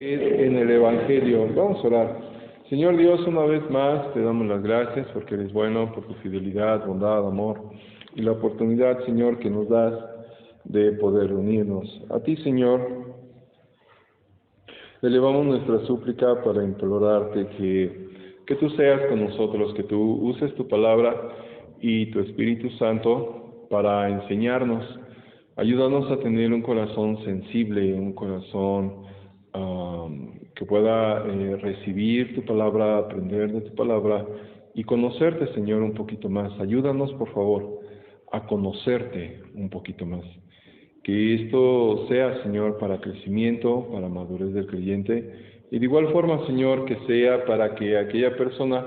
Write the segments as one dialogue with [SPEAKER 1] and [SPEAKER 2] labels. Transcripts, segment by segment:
[SPEAKER 1] En el Evangelio. Vamos a orar. Señor Dios, una vez más te damos las gracias porque eres bueno, por tu fidelidad, bondad, amor y la oportunidad, Señor, que nos das de poder unirnos. A ti, Señor, elevamos nuestra súplica para implorarte que tú seas con nosotros, que tú uses tu palabra y tu Espíritu Santo para enseñarnos. Ayúdanos a tener un corazón sensible, un corazón que pueda recibir tu palabra, aprender de tu palabra y conocerte, Señor, un poquito más. Ayúdanos, por favor, a conocerte un poquito más. Que esto sea, Señor, para crecimiento, para madurez del creyente, y de igual forma, Señor, que sea para que aquella persona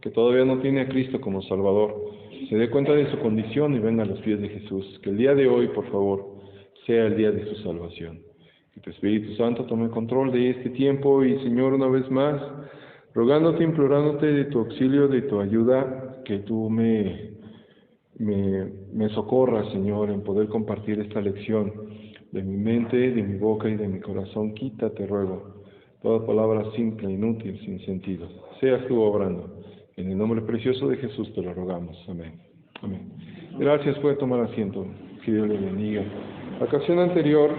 [SPEAKER 1] que todavía no tiene a Cristo como Salvador se dé cuenta de su condición y venga a los pies de Jesús. Que el día de hoy, por favor, sea el día de su salvación. Que tu Espíritu Santo tome control de este tiempo y, Señor, una vez más, rogándote, implorándote de tu auxilio, de tu ayuda, que tú me socorras, Señor, en poder compartir esta lección de mi mente, de mi boca y de mi corazón. Quítate, ruego, toda palabra simple, inútil, sin sentido. Seas tú obrando. En el nombre precioso de Jesús te lo rogamos. Amén. Amén. Gracias, puede tomar asiento. Que Dios le bendiga. La ocasión anterior,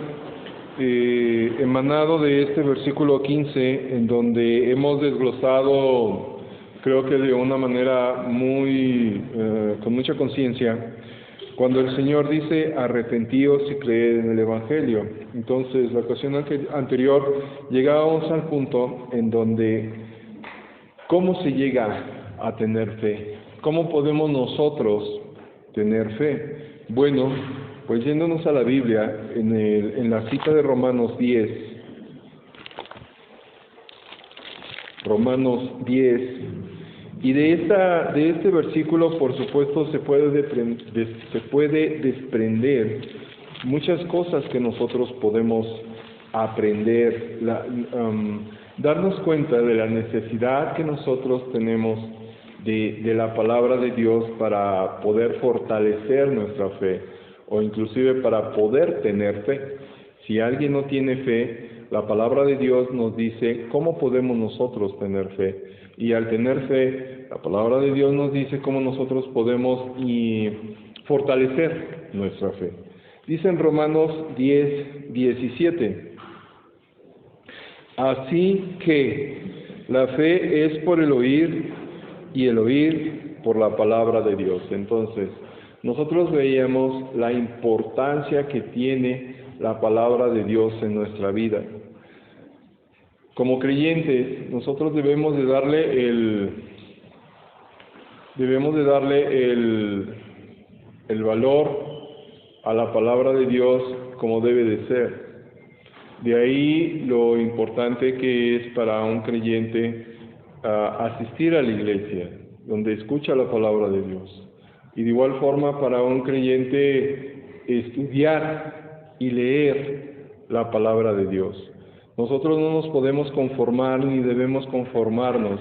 [SPEAKER 1] emanado de este versículo 15, en donde hemos desglosado, creo que de una manera con mucha conciencia, cuando el Señor dice arrepentíos y creed en el Evangelio. Entonces, la ocasión anterior llegábamos al punto en donde ¿cómo se llega a tener fe? ¿Cómo podemos nosotros tener fe? Bueno, pues yéndonos a la Biblia, en la cita de Romanos 10, y de este versículo, por supuesto, se puede desprender muchas cosas que nosotros podemos aprender, darnos cuenta de la necesidad que nosotros tenemos de la palabra de Dios para poder fortalecer nuestra fe, o inclusive para poder tener fe. Si alguien no tiene fe, la palabra de Dios nos dice cómo podemos nosotros tener fe. Y al tener fe, la palabra de Dios nos dice cómo nosotros podemos fortalecer nuestra fe. Dice en Romanos 10:17, así que la fe es por el oír y el oír por la palabra de Dios. Entonces, nosotros veíamos la importancia que tiene la palabra de Dios en nuestra vida. Como creyentes, nosotros debemos de darle el valor a la palabra de Dios como debe de ser. De ahí lo importante que es para un creyente asistir a la iglesia, donde escucha la palabra de Dios. Y de igual forma para un creyente estudiar y leer la palabra de Dios. Nosotros no nos podemos conformar ni debemos conformarnos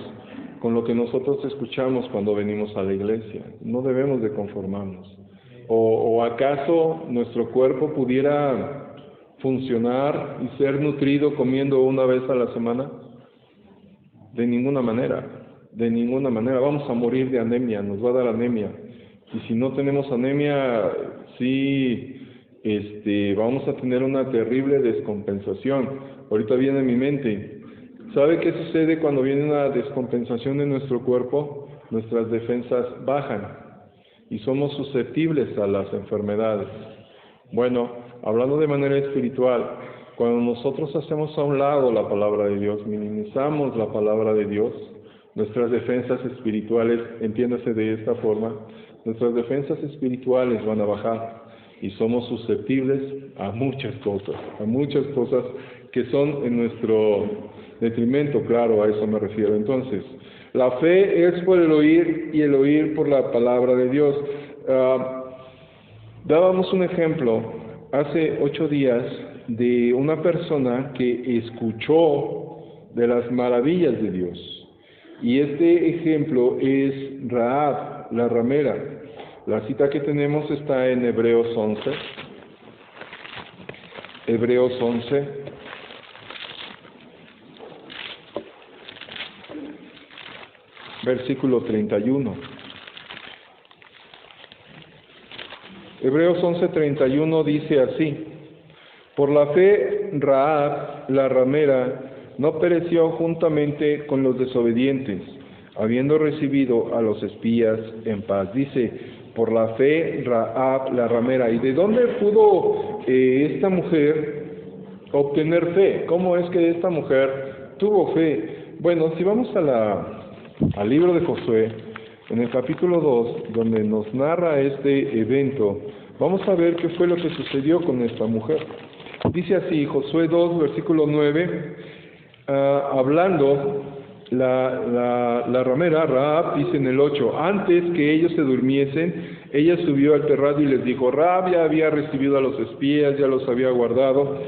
[SPEAKER 1] con lo que nosotros escuchamos cuando venimos a la iglesia. No debemos de conformarnos. ¿O acaso nuestro cuerpo pudiera funcionar y ser nutrido comiendo una vez a la semana? De ninguna manera, de ninguna manera. Vamos a morir de anemia, nos va a dar anemia. Y si no tenemos anemia, sí, vamos a tener una terrible descompensación. Ahorita viene a mi mente, ¿sabe qué sucede cuando viene una descompensación en nuestro cuerpo? Nuestras defensas bajan y somos susceptibles a las enfermedades. Bueno, hablando de manera espiritual, cuando nosotros hacemos a un lado la palabra de Dios, minimizamos la palabra de Dios, nuestras defensas espirituales, entiéndase de esta forma, nuestras defensas espirituales van a bajar y somos susceptibles a muchas cosas que son en nuestro detrimento, claro, a eso me refiero. Entonces, la fe es por el oír y el oír por la palabra de Dios. Dábamos un ejemplo hace 8 días de una persona que escuchó de las maravillas de Dios. Y este ejemplo es Rahab, la ramera. La cita que tenemos está en Hebreos 11. Hebreos 11. versículo 31. Hebreos 11:31 dice así: por la fe Rahab, la ramera, no pereció juntamente con los desobedientes, habiendo recibido a los espías en paz. Dice, por la fe Rahab, la ramera. ¿Y de dónde pudo esta mujer obtener fe? ¿Cómo es que esta mujer tuvo fe? Bueno, si vamos al libro de Josué, en el capítulo 2, donde nos narra este evento, vamos a ver qué fue lo que sucedió con esta mujer. Dice así, Josué 2, versículo 9, hablando la ramera, Rahab, dice en el 8, antes que ellos se durmiesen, ella subió al terrado y les dijo, Rahab ya había recibido a los espías, ya los había guardado,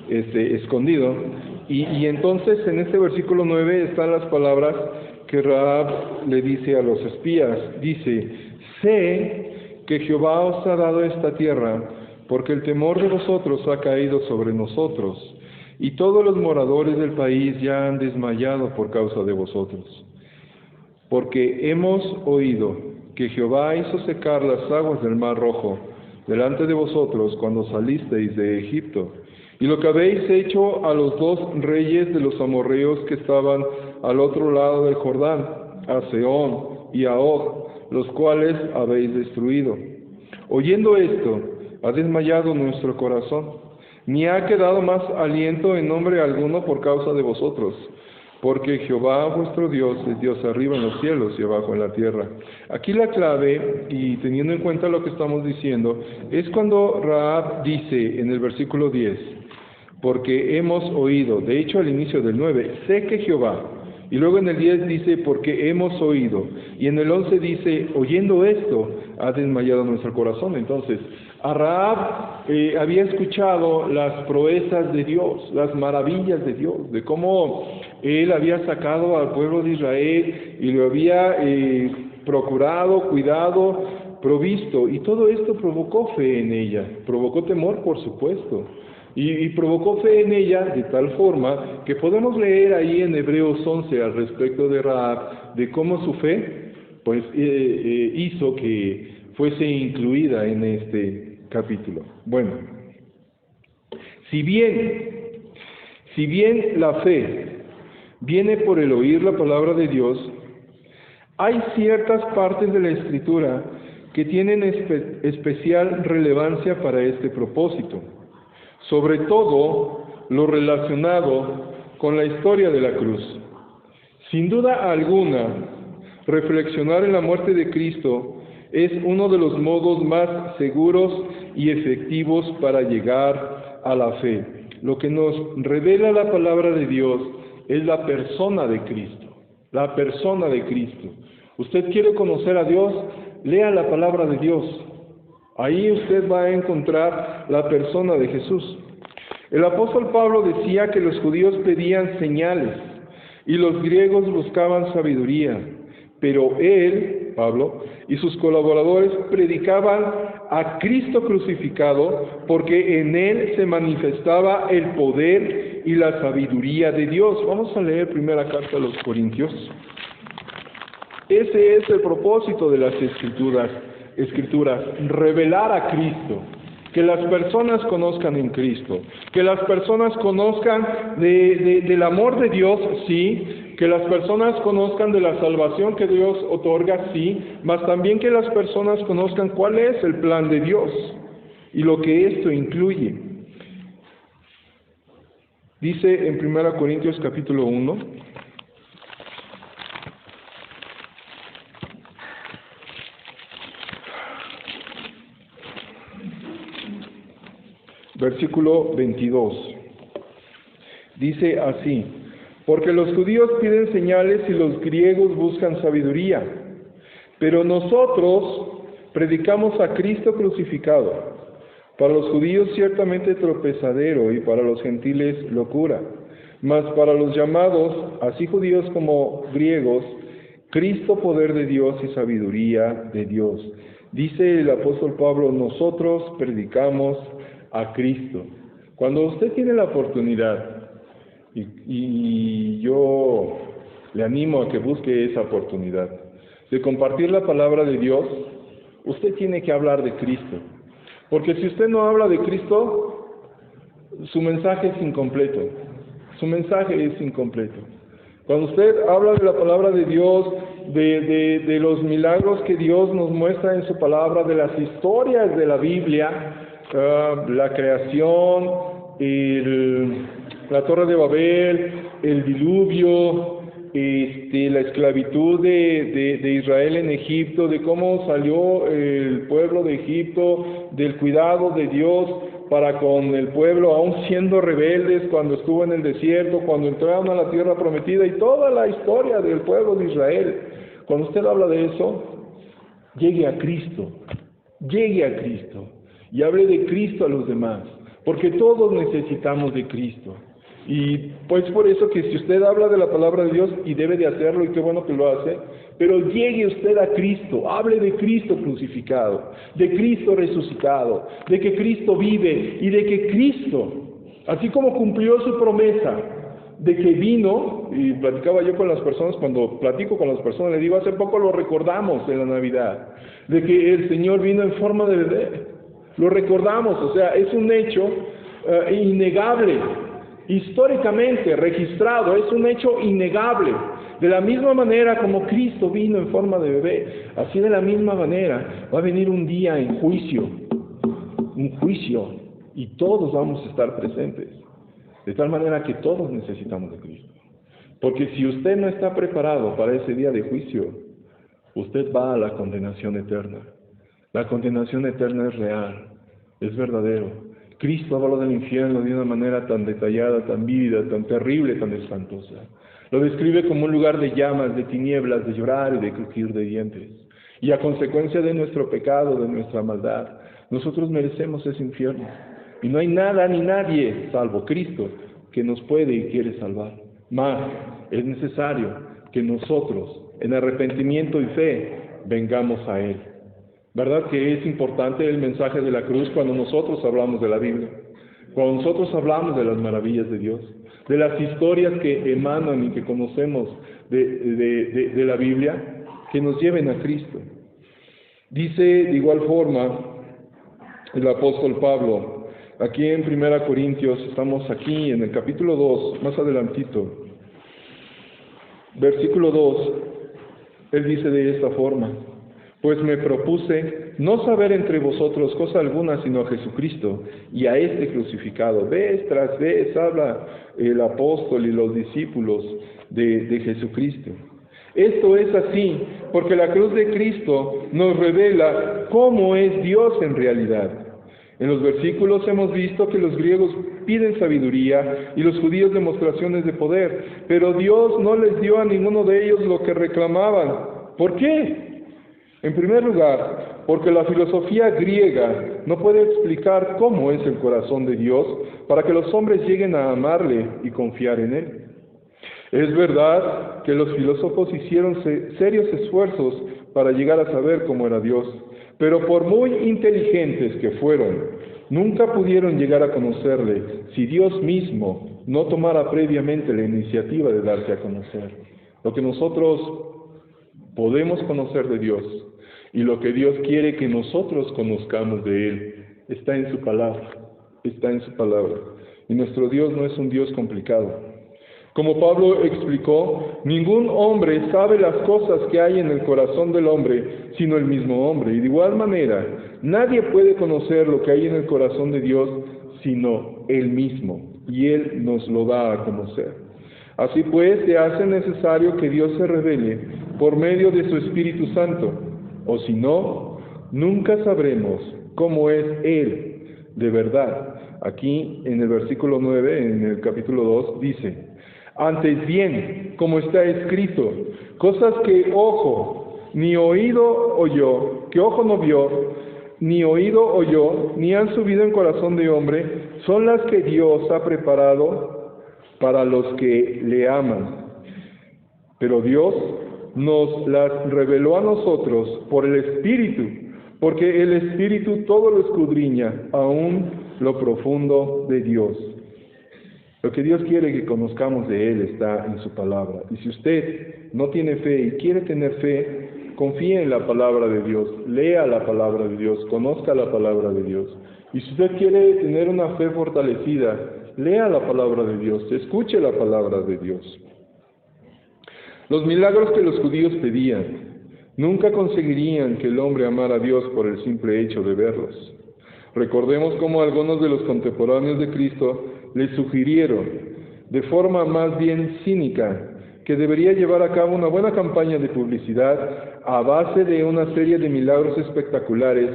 [SPEAKER 1] escondido, y entonces en este versículo 9 están las palabras que Rahab le dice a los espías, dice, sé que Jehová os ha dado esta tierra, porque el temor de vosotros ha caído sobre nosotros, y todos los moradores del país ya han desmayado por causa de vosotros. Porque hemos oído que Jehová hizo secar las aguas del Mar Rojo delante de vosotros cuando salisteis de Egipto, y lo que habéis hecho a los 2 reyes de los amorreos que estaban al otro lado del Jordán, a Sehón y a Og, los cuales habéis destruido. Oyendo esto, ha desmayado nuestro corazón, ni ha quedado más aliento en nombre alguno por causa de vosotros, porque Jehová vuestro Dios es Dios arriba en los cielos y abajo en la tierra. Aquí la clave, y teniendo en cuenta lo que estamos diciendo, es cuando Rahab dice en el versículo 10, porque hemos oído, de hecho al inicio del 9, sé que Jehová, y luego en el 10 dice, porque hemos oído, y en el 11 dice, oyendo esto, ha desmayado nuestro corazón. Entonces, a Rahab había escuchado las proezas de Dios, las maravillas de Dios, de cómo Él había sacado al pueblo de Israel y lo había procurado, cuidado, provisto, y todo esto provocó fe en ella, provocó temor, por supuesto, y provocó fe en ella de tal forma que podemos leer ahí en Hebreos 11 al respecto de Rahab, de cómo su fe pues hizo que fuese incluida en este capítulo. Bueno, si bien la fe viene por el oír la palabra de Dios, hay ciertas partes de la Escritura que tienen especial relevancia para este propósito, sobre todo lo relacionado con la historia de la cruz. Sin duda alguna, reflexionar en la muerte de Cristo es uno de los modos más seguros y efectivos para llegar a la fe. Lo que nos revela la palabra de Dios es la persona de Cristo, la persona de Cristo. Usted quiere conocer a Dios, lea la palabra de Dios. Ahí usted va a encontrar la persona de Jesús. El apóstol Pablo decía que los judíos pedían señales y los griegos buscaban sabiduría, pero él, Pablo, y sus colaboradores predicaban a Cristo crucificado porque en él se manifestaba el poder y la sabiduría de Dios. Vamos a leer primera carta a los Corintios. Ese es el propósito de las Escrituras, revelar a Cristo, que las personas conozcan en Cristo, que las personas conozcan del amor de Dios, sí, que las personas conozcan de la salvación que Dios otorga, sí, mas también que las personas conozcan cuál es el plan de Dios y lo que esto incluye. Dice en 1 Corintios capítulo 1, versículo 22, dice así, porque los judíos piden señales y los griegos buscan sabiduría, pero nosotros predicamos a Cristo crucificado, para los judíos ciertamente tropezadero y para los gentiles locura, mas para los llamados, así judíos como griegos, Cristo poder de Dios y sabiduría de Dios. Dice el apóstol Pablo, nosotros predicamos a Cristo. Cuando usted tiene la oportunidad, y yo Le animo a que busque esa oportunidad de compartir la palabra de Dios. Usted tiene que hablar de Cristo, porque si usted no habla de Cristo, su mensaje es incompleto. Su mensaje es incompleto. Cuando usted habla de la palabra de Dios, de los milagros que Dios nos muestra en su palabra, de las historias de la Biblia, la creación, la Torre de Babel, el diluvio, la esclavitud de Israel en Egipto, de cómo salió el pueblo de Egipto, del cuidado de Dios para con el pueblo, aún siendo rebeldes, cuando estuvo en el desierto, cuando entraron a la tierra prometida, y toda la historia del pueblo de Israel. Cuando usted habla de eso, llegue a Cristo, y hable de Cristo a los demás, porque todos necesitamos de Cristo. Y pues por eso que si usted habla de la palabra de Dios, y debe de hacerlo, y qué bueno que lo hace, pero llegue usted a Cristo, hable de Cristo crucificado, de Cristo resucitado, de que Cristo vive, y de que Cristo, así como cumplió su promesa, de que vino, y platicaba yo con las personas, cuando platico con las personas, le digo, hace poco lo recordamos en la Navidad, de que el Señor vino en forma de bebé, lo recordamos, o sea, es un hecho innegable, históricamente registrado, es un hecho innegable. De la misma manera como Cristo vino en forma de bebé, así de la misma manera va a venir un día en juicio, y todos vamos a estar presentes. De tal manera que todos necesitamos de Cristo. Porque si usted no está preparado para ese día de juicio, usted va a la condenación eterna. La condenación eterna es real, es verdadero. Cristo habló del infierno de una manera tan detallada, tan vívida, tan terrible, tan espantosa. Lo describe como un lugar de llamas, de tinieblas, de llorar y de crujir de dientes. Y a consecuencia de nuestro pecado, de nuestra maldad, nosotros merecemos ese infierno. Y no hay nada ni nadie, salvo Cristo, que nos puede y quiere salvar. Mas es necesario que nosotros, en arrepentimiento y fe, vengamos a Él. ¿Verdad que es importante el mensaje de la cruz cuando nosotros hablamos de la Biblia? Cuando nosotros hablamos de las maravillas de Dios, de las historias que emanan y que conocemos de la Biblia, que nos lleven a Cristo. Dice de igual forma el apóstol Pablo, aquí en 1 Corintios, estamos aquí en el capítulo 2, más adelantito, versículo 2, él dice de esta forma: pues me propuse no saber entre vosotros cosa alguna sino a Jesucristo y a este crucificado. Vez tras vez habla el apóstol y los discípulos de Jesucristo. Esto es así porque la cruz de Cristo nos revela cómo es Dios en realidad. En los versículos hemos visto que los griegos piden sabiduría y los judíos demostraciones de poder, pero Dios no les dio a ninguno de ellos lo que reclamaban. ¿Por qué? En primer lugar, porque la filosofía griega no puede explicar cómo es el corazón de Dios para que los hombres lleguen a amarle y confiar en Él. Es verdad que los filósofos hicieron serios esfuerzos para llegar a saber cómo era Dios, pero por muy inteligentes que fueron, nunca pudieron llegar a conocerle si Dios mismo no tomara previamente la iniciativa de darse a conocer. Lo que nosotros podemos conocer de Dios y lo que Dios quiere que nosotros conozcamos de Él está en su palabra, Y nuestro Dios no es un Dios complicado. Como Pablo explicó, ningún hombre sabe las cosas que hay en el corazón del hombre, sino el mismo hombre. Y de igual manera, nadie puede conocer lo que hay en el corazón de Dios, sino Él mismo. Y Él nos lo da a conocer. Así pues, se hace necesario que Dios se revele por medio de su Espíritu Santo. O si no, nunca sabremos cómo es Él de verdad. Aquí, en el versículo 9, en el capítulo 2, dice: antes bien, como está escrito, cosas que ojo ni oído oyó, que ojo no vio, ni oído oyó, ni han subido en corazón de hombre, son las que Dios ha preparado para los que le aman. Pero Dios nos las reveló a nosotros por el Espíritu, porque el Espíritu todo lo escudriña, aún lo profundo de Dios. Lo que Dios quiere que conozcamos de Él está en su palabra. Y si usted no tiene fe y quiere tener fe, confíe en la palabra de Dios, lea la palabra de Dios, conozca la palabra de Dios. Y si usted quiere tener una fe fortalecida, lea la palabra de Dios, escuche la palabra de Dios. Los milagros que los judíos pedían nunca conseguirían que el hombre amara a Dios por el simple hecho de verlos. Recordemos cómo algunos de los contemporáneos de Cristo le sugirieron, de forma más bien cínica, que debería llevar a cabo una buena campaña de publicidad a base de una serie de milagros espectaculares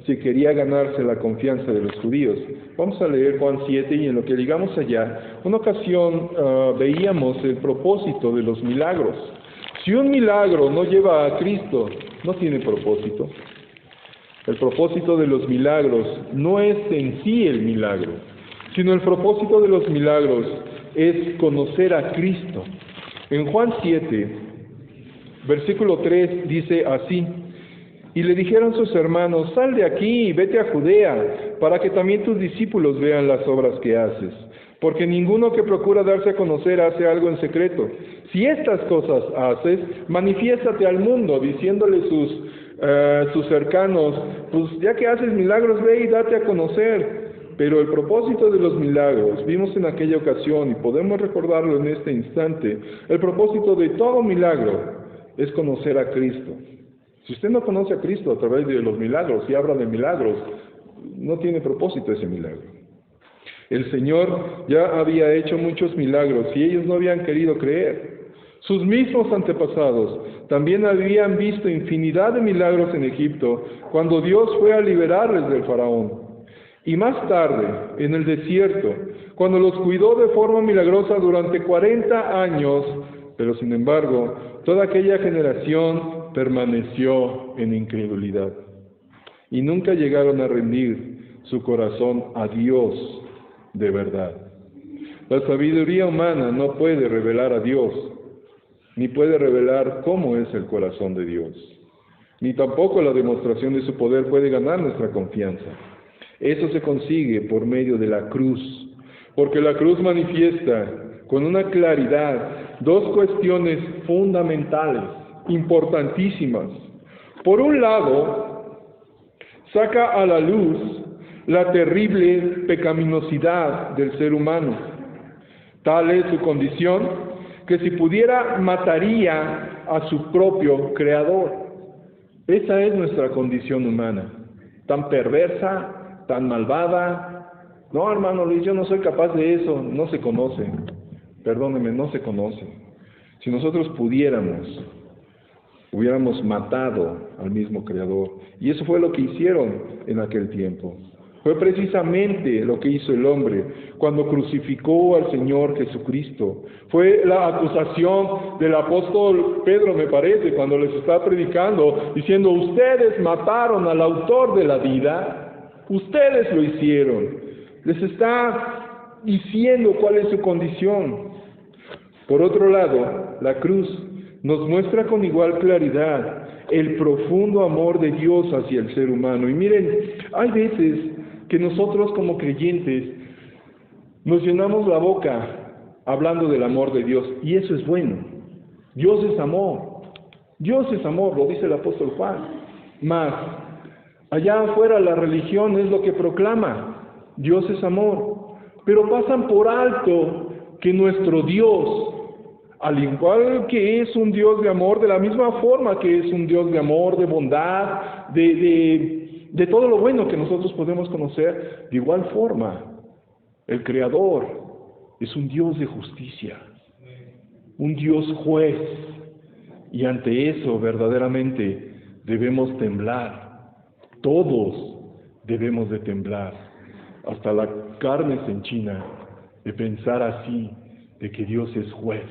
[SPEAKER 1] si quería ganarse la confianza de los judíos. Vamos a leer Juan 7 y en lo que llegamos allá, una ocasión veíamos el propósito de los milagros. Si un milagro no lleva a Cristo, no tiene propósito. El propósito de los milagros no es en sí el milagro, sino el propósito de los milagros es conocer a Cristo. En Juan 7, versículo 3 dice así: y le dijeron sus hermanos, sal de aquí y vete a Judea, para que también tus discípulos vean las obras que haces. Porque ninguno que procura darse a conocer hace algo en secreto. Si estas cosas haces, manifiéstate al mundo, diciéndole sus cercanos, pues ya que haces milagros, ve y date a conocer. Pero el propósito de los milagros, vimos en aquella ocasión y podemos recordarlo en este instante, el propósito de todo milagro es conocer a Cristo. Si usted no conoce a Cristo a través de los milagros y habla de milagros, no tiene propósito ese milagro. El Señor ya había hecho muchos milagros y ellos no habían querido creer. Sus mismos antepasados también habían visto infinidad de milagros en Egipto cuando Dios fue a liberarles del faraón. Y más tarde, en el desierto, cuando los cuidó de forma milagrosa durante 40 años, pero sin embargo, toda aquella generación permaneció en incredulidad. Y nunca llegaron a rendir su corazón a Dios de verdad. La sabiduría humana no puede revelar a Dios, ni puede revelar cómo es el corazón de Dios. Ni tampoco la demostración de su poder puede ganar nuestra confianza. Eso se consigue por medio de la cruz, porque la cruz manifiesta con una claridad dos cuestiones fundamentales, importantísimas. Por un lado, saca a la luz la terrible pecaminosidad del ser humano. Tal es su condición que si pudiera mataría a su propio Creador. Esa es nuestra condición humana, tan perversa, tan malvada. No, hermano Luis, yo no soy capaz de eso. No se conoce. Perdóneme, no se conoce. Si nosotros hubiéramos matado al mismo Creador. Y eso fue lo que hicieron en aquel tiempo. Fue precisamente lo que hizo el hombre cuando crucificó al Señor Jesucristo. Fue la acusación del apóstol Pedro, me parece, cuando les está predicando, diciendo, ustedes mataron al autor de la vida. Ustedes lo hicieron. Les está diciendo cuál es su condición. Por otro lado, la cruz nos muestra con igual claridad el profundo amor de Dios hacia el ser humano. Y miren, hay veces que nosotros como creyentes nos llenamos la boca hablando del amor de Dios, y eso es bueno. Dios es amor. Dios es amor, lo dice el apóstol Juan. Mas allá afuera la religión es lo que proclama, Dios es amor, pero pasan por alto que nuestro Dios, al igual que es un Dios de amor, de la misma forma que es un Dios de amor, de bondad, de todo lo bueno que nosotros podemos conocer, de igual forma, el Creador es un Dios de justicia, un Dios juez, y ante eso verdaderamente debemos temblar. Todos debemos de temblar, hasta la carne se enchina de pensar así, de que Dios es juez,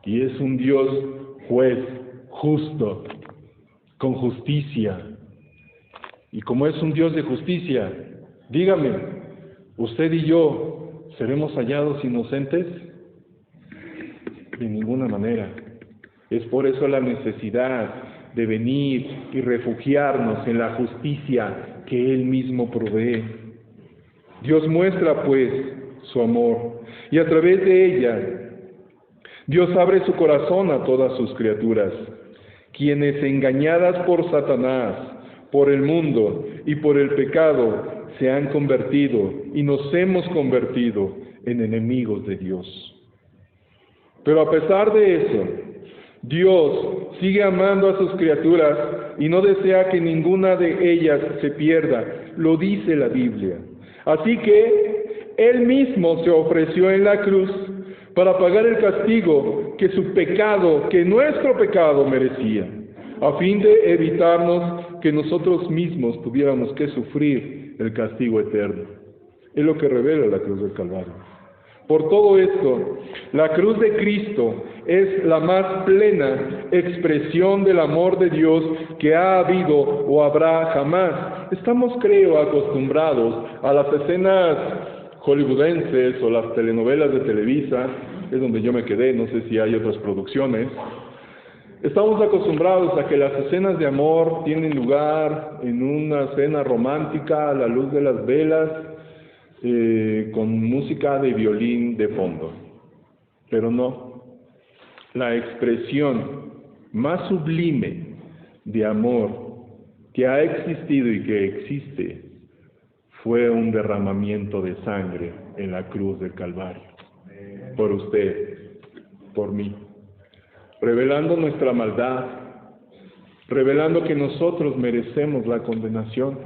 [SPEAKER 1] y es un Dios juez, justo, con justicia. Y como es un Dios de justicia, dígame, ¿usted y yo seremos hallados inocentes? De ninguna manera. Es por eso la necesidad de venir y refugiarnos en la justicia que Él mismo provee. Dios muestra, pues, su amor, y a través de ella, Dios abre su corazón a todas sus criaturas, quienes engañadas por Satanás, por el mundo y por el pecado, se han convertido y nos hemos convertido en enemigos de Dios. Pero a pesar de eso, Dios sigue amando a sus criaturas y no desea que ninguna de ellas se pierda, lo dice la Biblia. Así que Él mismo se ofreció en la cruz para pagar el castigo que su pecado, que nuestro pecado merecía, a fin de evitarnos que nosotros mismos tuviéramos que sufrir el castigo eterno. Es lo que revela la cruz del Calvario. Por todo esto, la cruz de Cristo es la más plena expresión del amor de Dios que ha habido o habrá jamás. Estamos, creo, acostumbrados a las escenas hollywoodenses o las telenovelas de Televisa, es donde yo me quedé, no sé si hay otras producciones. Estamos acostumbrados a que las escenas de amor tienen lugar en una cena romántica a la luz de las velas, con música de violín de fondo. Pero no, la expresión más sublime de amor que ha existido y que existe fue un derramamiento de sangre en la cruz del Calvario, por usted, por mí, revelando nuestra maldad, revelando que nosotros merecemos la condenación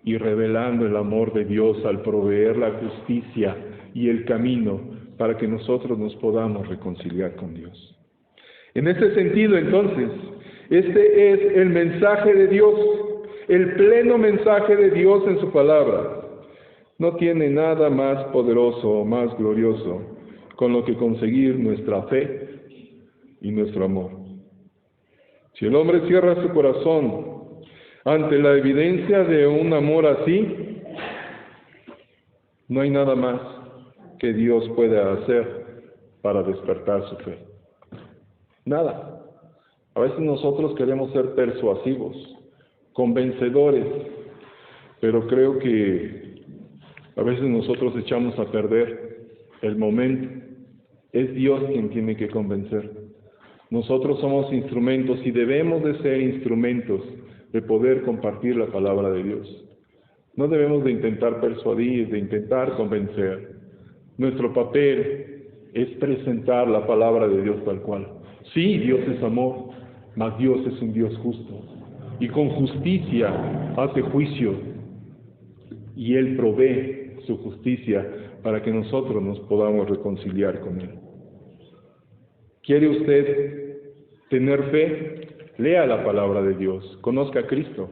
[SPEAKER 1] y revelando el amor de Dios al proveer la justicia y el camino para que nosotros nos podamos reconciliar con Dios. En este sentido, entonces, este es el mensaje de Dios, el pleno mensaje de Dios en su palabra. No tiene nada más poderoso o más glorioso con lo que conseguir nuestra fe y nuestro amor. Si el hombre cierra su corazón ante la evidencia de un amor así, no hay nada más que Dios pueda hacer para despertar su fe. Nada. A veces nosotros queremos ser persuasivos, convencedores, pero creo que a veces nosotros echamos a perder el momento. Es Dios quien tiene que convencer. Nosotros somos instrumentos y debemos de ser instrumentos de poder compartir la palabra de Dios. No debemos de intentar persuadir, de intentar convencer. Nuestro papel es presentar la palabra de Dios tal cual. Sí, Dios es amor, mas Dios es un Dios justo. Y con justicia hace juicio. Y Él provee su justicia para que nosotros nos podamos reconciliar con Él. ¿Quiere usted tener fe? Lea la palabra de Dios, conozca a Cristo.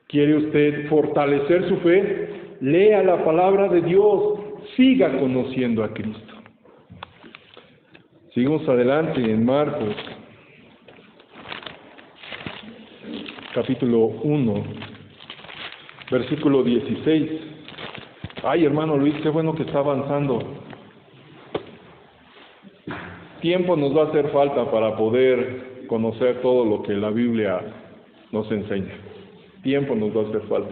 [SPEAKER 1] ¿Quiere usted fortalecer su fe? Lea la palabra de Dios, siga conociendo a Cristo. Sigamos adelante en Marcos, capítulo 1, versículo 16. Ay, hermano Luis, qué bueno que está avanzando. Tiempo nos va a hacer falta para poder conocer todo lo que la Biblia nos enseña. Tiempo nos va a hacer falta.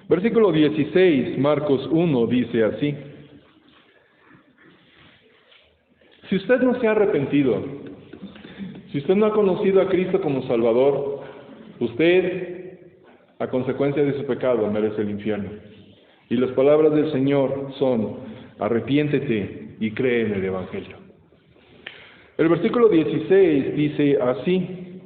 [SPEAKER 1] Versículo 16, Marcos 1, dice así: si usted no se ha arrepentido, si usted no ha conocido a Cristo como Salvador, usted, a consecuencia de su pecado, merece el infierno. Y las palabras del Señor son: arrepiéntete y cree en el Evangelio. El versículo 16 dice así: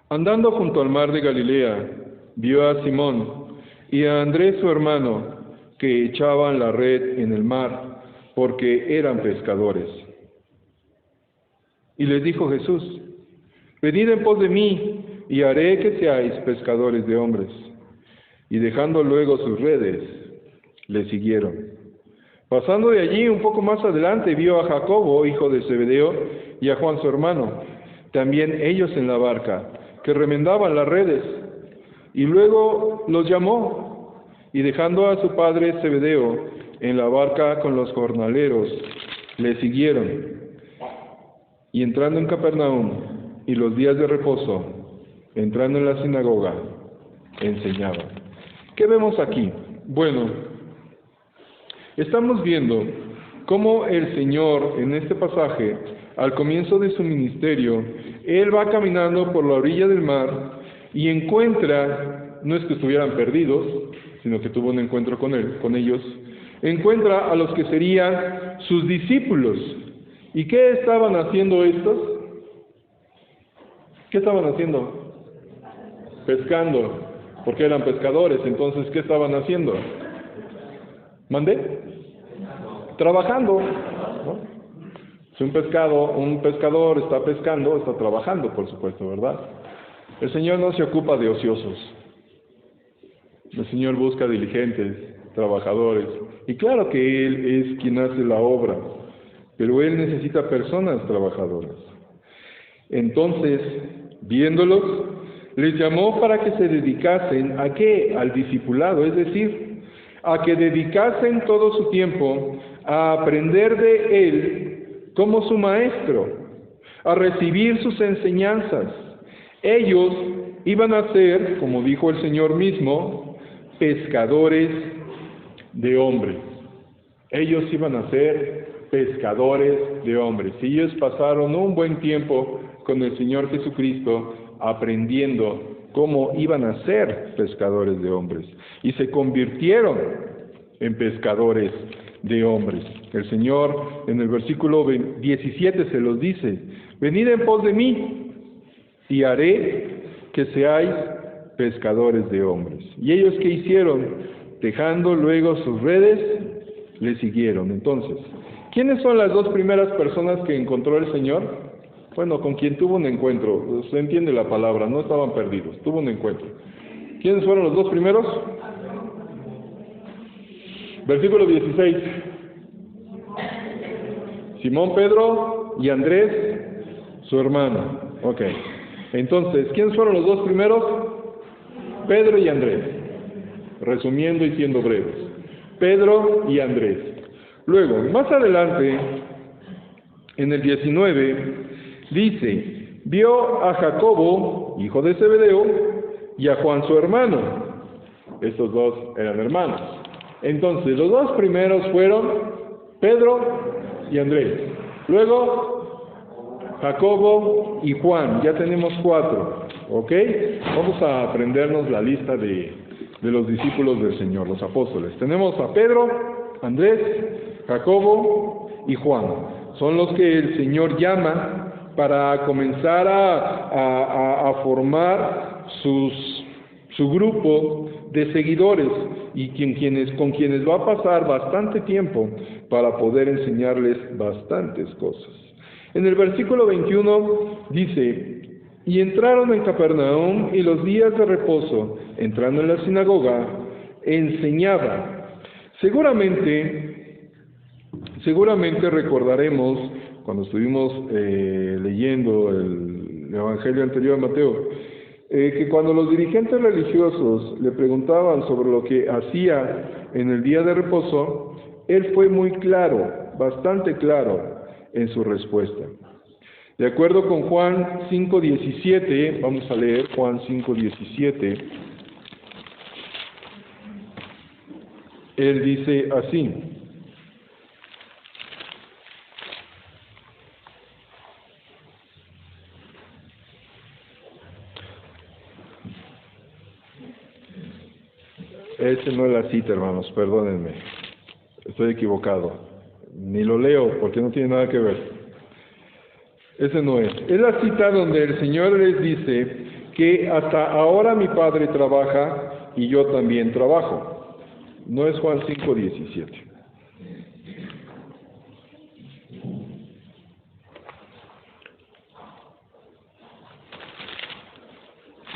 [SPEAKER 1] andando junto al mar de Galilea, vio a Simón y a Andrés su hermano, que echaban la red en el mar, porque eran pescadores. Y les dijo Jesús: venid en pos de mí, y haré que seáis pescadores de hombres. Y dejando luego sus redes, le siguieron. Pasando de allí un poco más adelante, vio a Jacobo, hijo de Zebedeo, y a Juan su hermano, también ellos en la barca, que remendaban las redes. Y luego los llamó, y dejando a su padre Zebedeo en la barca con los jornaleros, le siguieron. Y entrando en Capernaum, y los días de reposo, entrando en la sinagoga, enseñaba. ¿Qué vemos aquí? Bueno, Estamos viendo cómo el Señor, en este pasaje, al comienzo de su ministerio, Él va caminando por la orilla del mar y encuentra, no es que estuvieran perdidos, sino que tuvo un encuentro con ellos, encuentra a los que serían sus discípulos. ¿Y qué estaban haciendo estos? ¿Qué estaban haciendo? Pescando, porque eran pescadores. Entonces, ¿qué estaban haciendo? ¿Mandé? Trabajando, ¿no? Si un pescador está pescando, está trabajando, por supuesto, ¿verdad? El Señor no se ocupa de ociosos. El Señor busca diligentes, trabajadores. Y claro que Él es quien hace la obra, pero Él necesita personas trabajadoras. Entonces, viéndolos, les llamó para que se dedicasen ¿a qué? Al discipulado, es decir, a que dedicasen todo su tiempo a aprender de Él como su maestro, a recibir sus enseñanzas. Ellos iban a ser, como dijo el Señor mismo, pescadores de hombres. Ellos iban a ser pescadores de hombres. Y ellos pasaron un buen tiempo con el Señor Jesucristo aprendiendo cómo iban a ser pescadores de hombres. Y se convirtieron en pescadores de hombres. El Señor en el versículo 17 se los dice: venid en pos de mí y haré que seáis pescadores de hombres. ¿Y ellos qué hicieron? Dejando luego sus redes, le siguieron. Entonces, ¿quiénes son las dos primeras personas que encontró el Señor? Bueno, con quien tuvo un encuentro. Usted entiende la palabra, no estaban perdidos, tuvo un encuentro. ¿Quiénes fueron los dos primeros? Versículo 16. Simón Pedro y Andrés, su hermano. Ok. Entonces, ¿quiénes fueron los dos primeros? Pedro y Andrés. Resumiendo y siendo breves. Pedro y Andrés. Luego, más adelante, en el 19, dice: vio a Jacobo, hijo de Zebedeo, y a Juan su hermano. Estos dos eran hermanos. Entonces, los dos primeros fueron Pedro y Andrés. Luego, Jacobo y Juan. Ya tenemos 4. ¿Ok? Vamos a aprendernos la lista de los discípulos del Señor, los apóstoles. Tenemos a Pedro, Andrés, Jacobo y Juan. Son los que el Señor llama para comenzar a formar su grupo de seguidores y con quienes va a pasar bastante tiempo para poder enseñarles bastantes cosas. En el versículo 21 dice: y entraron en Capernaum, y los días de reposo, entrando en la sinagoga, enseñaba. Seguramente recordaremos, cuando estuvimos leyendo el Evangelio anterior a Mateo, que cuando los dirigentes religiosos le preguntaban sobre lo que hacía en el día de reposo, él fue muy claro, bastante claro en su respuesta. De acuerdo con Juan 5:17, vamos a leer Juan 5:17, él dice así: ese no es la cita, hermanos, perdónenme, estoy equivocado, ni lo leo porque no tiene nada que ver. Ese no es. Es la cita donde el Señor les dice que hasta ahora mi Padre trabaja y yo también trabajo. No es Juan 5:17.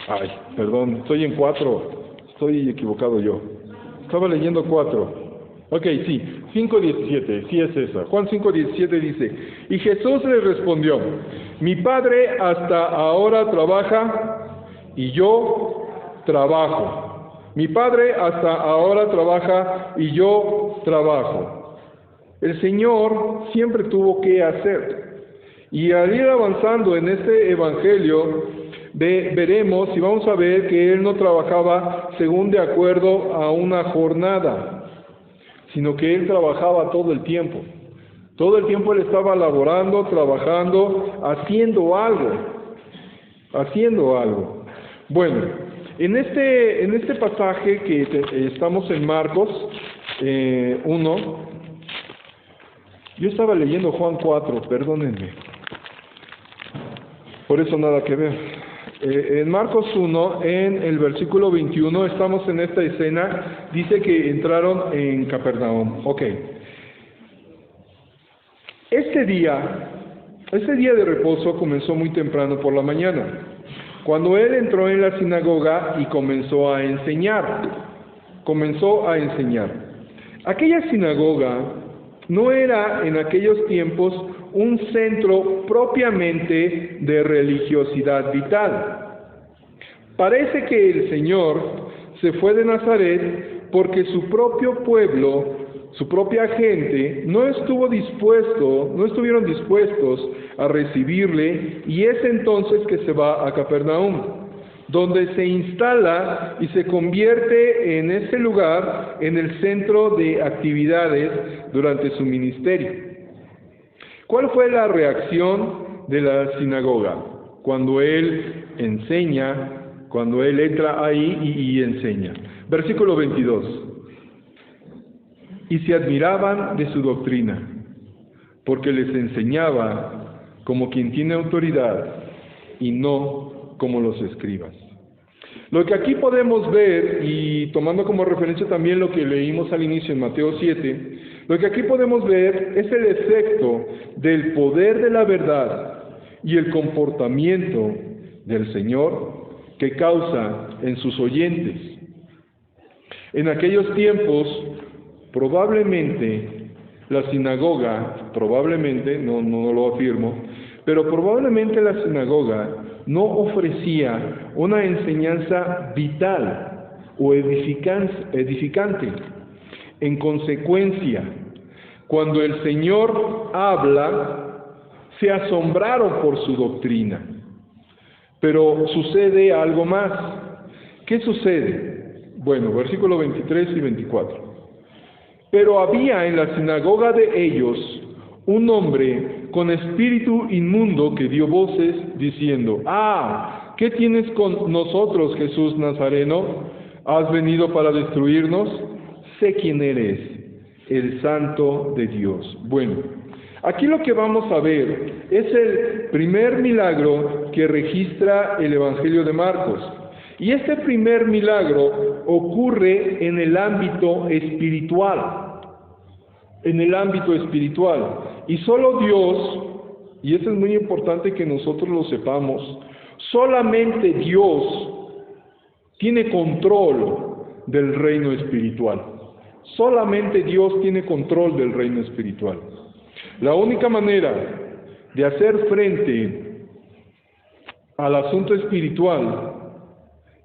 [SPEAKER 1] Ay, perdón, estoy en 4. Estoy equivocado yo. Estaba leyendo 4. Ok, sí, 5:17, sí es esa. Juan 5:17 dice: y Jesús le respondió: mi Padre hasta ahora trabaja y yo trabajo. Mi Padre hasta ahora trabaja y yo trabajo. El Señor siempre tuvo que hacer. Y al ir avanzando en este Evangelio, veremos y vamos a ver que Él no trabajaba según de acuerdo a una jornada, sino que él trabajaba todo el tiempo. Todo el tiempo él estaba laborando, trabajando, haciendo algo. Bueno, en este pasaje que estamos en Marcos 1, yo estaba leyendo Juan 4, perdónenme, por eso nada que ver. En Marcos 1, en el versículo 21, estamos en esta escena, dice que entraron en Capernaum. Ok. Este día de reposo comenzó muy temprano por la mañana, cuando él entró en la sinagoga y comenzó a enseñar. Aquella sinagoga no era en aquellos tiempos un centro propiamente de religiosidad vital. Parece que el Señor se fue de Nazaret porque su propio pueblo, su propia gente, no estuvieron dispuestos a recibirle, y es entonces que se va a Capernaum, donde se instala y se convierte en ese lugar en el centro de actividades durante su ministerio. ¿Cuál fue la reacción de la sinagoga cuando él enseña, cuando él entra ahí y enseña? Versículo 22. Y se admiraban de su doctrina, porque les enseñaba como quien tiene autoridad y no como los escribas. Lo que aquí podemos ver, y tomando como referencia también lo que leímos al inicio en Mateo 7, lo que aquí podemos ver es el efecto del poder de la verdad y el comportamiento del Señor que causa en sus oyentes. En aquellos tiempos, probablemente la sinagoga, no lo afirmo, pero probablemente la sinagoga no ofrecía una enseñanza vital o edificante. En consecuencia, cuando el Señor habla, se asombraron por su doctrina. Pero sucede algo más. ¿Qué sucede? Bueno, versículos 23 y 24. Pero había en la sinagoga de ellos un hombre con espíritu inmundo que dio voces diciendo: ¿qué tienes con nosotros, Jesús Nazareno? ¿Has venido para destruirnos? Sé quién eres, el Santo de Dios. Bueno, aquí lo que vamos a ver es el primer milagro que registra el Evangelio de Marcos. Y este primer milagro ocurre en el ámbito espiritual. Y solo Dios, y eso es muy importante que nosotros lo sepamos, solamente Dios tiene control del reino espiritual. Solamente Dios tiene control del reino espiritual. La única manera de hacer frente al asunto espiritual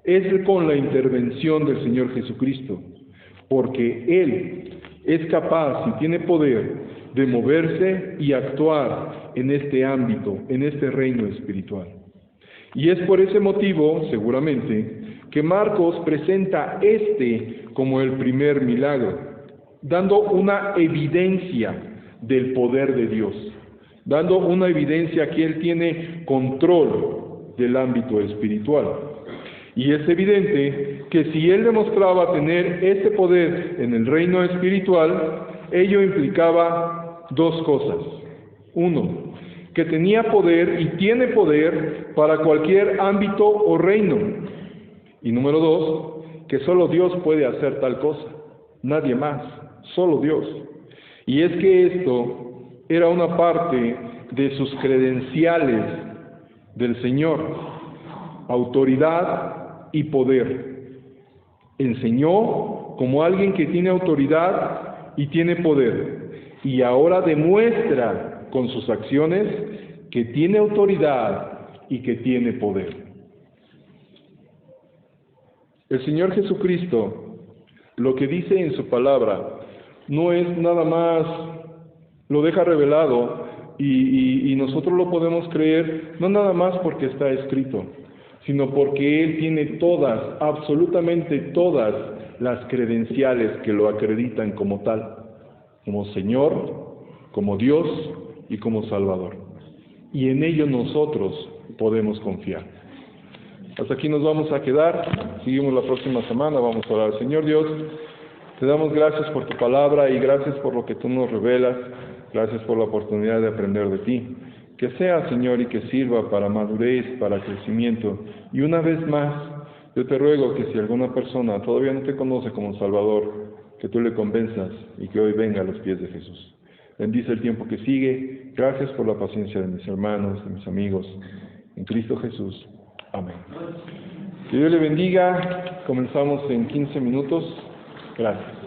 [SPEAKER 1] es con la intervención del Señor Jesucristo, porque Él es capaz y tiene poder de moverse y actuar en este ámbito, en este reino espiritual. Y es por ese motivo, seguramente, que Marcos presenta como el primer milagro, dando una evidencia del poder de Dios, dando una evidencia que Él tiene control del ámbito espiritual. Y es evidente que si Él demostraba tener ese poder en el reino espiritual, ello implicaba dos cosas. Uno, que tenía poder y tiene poder para cualquier ámbito o reino. Y número dos, que solo Dios puede hacer tal cosa, nadie más, solo Dios. Y es que esto era una parte de sus credenciales del Señor: autoridad y poder. Enseñó como alguien que tiene autoridad y tiene poder, y ahora demuestra con sus acciones que tiene autoridad y que tiene poder. El Señor Jesucristo, lo que dice en su palabra, no es nada más, lo deja revelado y nosotros lo podemos creer, no nada más porque está escrito, sino porque Él tiene todas, absolutamente todas las credenciales que lo acreditan como tal. como Señor, como Dios y como Salvador. Y en ello nosotros podemos confiar. Hasta aquí nos vamos a quedar. Seguimos la próxima semana. Vamos a orar. Señor Dios, te damos gracias por tu palabra y gracias por lo que tú nos revelas. Gracias por la oportunidad de aprender de ti. Que sea, Señor, y que sirva para madurez, para crecimiento. Y una vez más, yo te ruego que si alguna persona todavía no te conoce como Salvador, que tú le convenzas y que hoy venga a los pies de Jesús. Bendice el tiempo que sigue. Gracias por la paciencia de mis hermanos, de mis amigos. En Cristo Jesús. Amén. Que Dios le bendiga. Comenzamos en 15 minutos. Gracias.